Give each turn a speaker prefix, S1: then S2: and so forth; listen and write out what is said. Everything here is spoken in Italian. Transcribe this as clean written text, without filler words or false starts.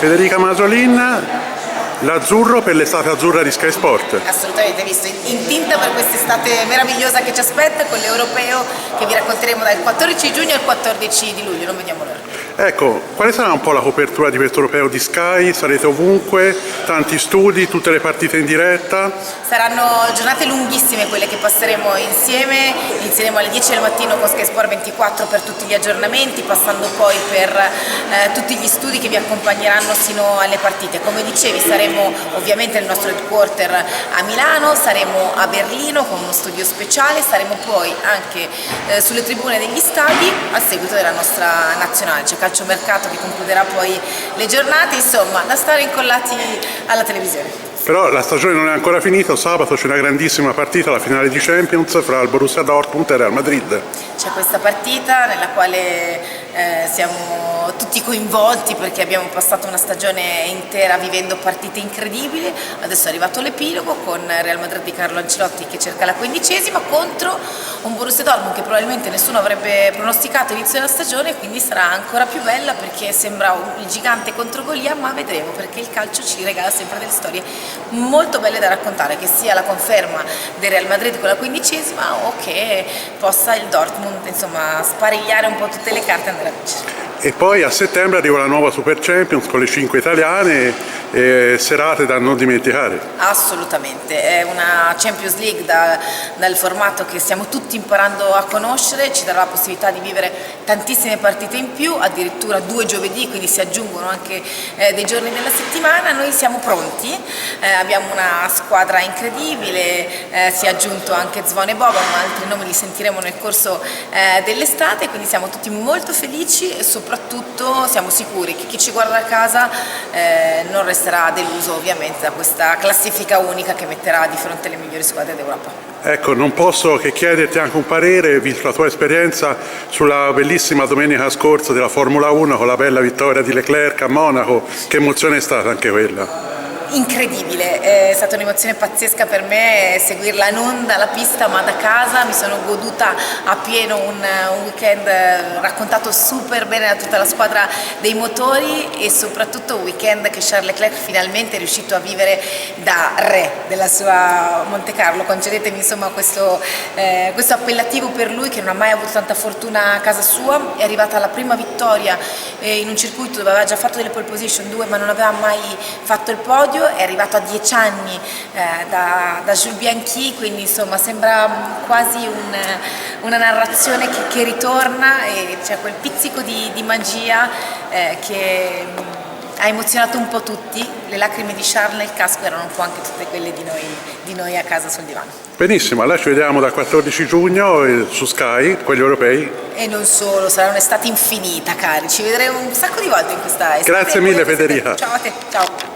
S1: Federica Masolin, l'azzurro per l'estate azzurra di Sky Sport.
S2: Assolutamente, visto in tinta per quest'estate meravigliosa che ci aspetta con l'Europeo che vi racconteremo dal 14 giugno al 14 di luglio, non vediamo l'ora.
S1: Ecco, quale sarà un po' la copertura di questo Europeo di Sky? Sarete ovunque, tanti studi, tutte le partite in diretta?
S2: Saranno giornate lunghissime quelle che passeremo insieme, inizieremo alle 10 del mattino con Sky Sport 24 per tutti gli aggiornamenti, passando poi per tutti gli studi che vi accompagneranno sino alle partite. Come dicevi, saremo ovviamente nel nostro headquarter a Milano, saremo a Berlino con uno studio speciale, saremo poi anche sulle tribune degli stadi a seguito della nostra nazionale. C'è calciomercato che concluderà poi le giornate, insomma, da stare incollati alla televisione.
S1: Però la stagione non è ancora finita, sabato c'è una grandissima partita, la finale di Champions fra il Borussia Dortmund e il Real Madrid.
S2: C'è questa partita nella quale siamo tutti coinvolti perché abbiamo passato una stagione intera vivendo partite incredibili, adesso è arrivato l'epilogo con Real Madrid di Carlo Ancelotti che cerca la 15ª contro un Borussia Dortmund che probabilmente nessuno avrebbe pronosticato all'inizio della stagione, quindi sarà ancora più bella perché sembra il gigante contro Golia, ma vedremo perché il calcio ci regala sempre delle storie molto belle da raccontare, che sia la conferma del Real Madrid con la 15ª o che possa il Dortmund insomma sparigliare un po' tutte le carte e andare a vincere.
S1: E poi a settembre arriva la nuova Super Champions con le 5 italiane, serate da non dimenticare.
S2: Assolutamente, è una Champions League dal formato che stiamo tutti imparando a conoscere, ci darà la possibilità di vivere tantissime partite in più, addirittura 2 giovedì, quindi si aggiungono anche dei giorni della settimana. Noi siamo pronti, abbiamo una squadra incredibile, si è aggiunto anche Zvone Boban, ma altri nomi li sentiremo nel corso dell'estate, quindi siamo tutti molto felici e soprattutto siamo sicuri che chi ci guarda a casa non resterà deluso ovviamente da questa classifica unica che metterà di fronte alle migliori squadre d'Europa.
S1: Ecco, non posso che chiederti anche un parere, visto la tua esperienza, sulla bellissima domenica scorsa della Formula 1 con la bella vittoria di Leclerc a Monaco. Che emozione è stata anche quella?
S2: Incredibile, è stata un'emozione pazzesca per me seguirla non dalla pista ma da casa, mi sono goduta a pieno un weekend raccontato super bene da tutta la squadra dei motori e soprattutto un weekend che Charles Leclerc finalmente è riuscito a vivere da re della sua Monte Carlo, concedetemi insomma questo appellativo per lui che non ha mai avuto tanta fortuna a casa sua, è arrivata alla prima vittoria in un circuito dove aveva già fatto delle pole position 2 ma non aveva mai fatto il podio, è arrivato a 10 anni da Jules Bianchi, quindi insomma sembra quasi una narrazione che ritorna e c'è quel pizzico di magia che ha emozionato un po' tutti, le lacrime di Charles nel casco erano un po' anche tutte quelle di noi a casa sul divano.
S1: Benissimo, allora ci vediamo dal 14 giugno su Sky, quelli europei.
S2: E non solo, sarà un'estate infinita cari, ci vedremo un sacco di volte in questa estate.
S1: Grazie mille Federica.
S2: Ciao a te, ciao.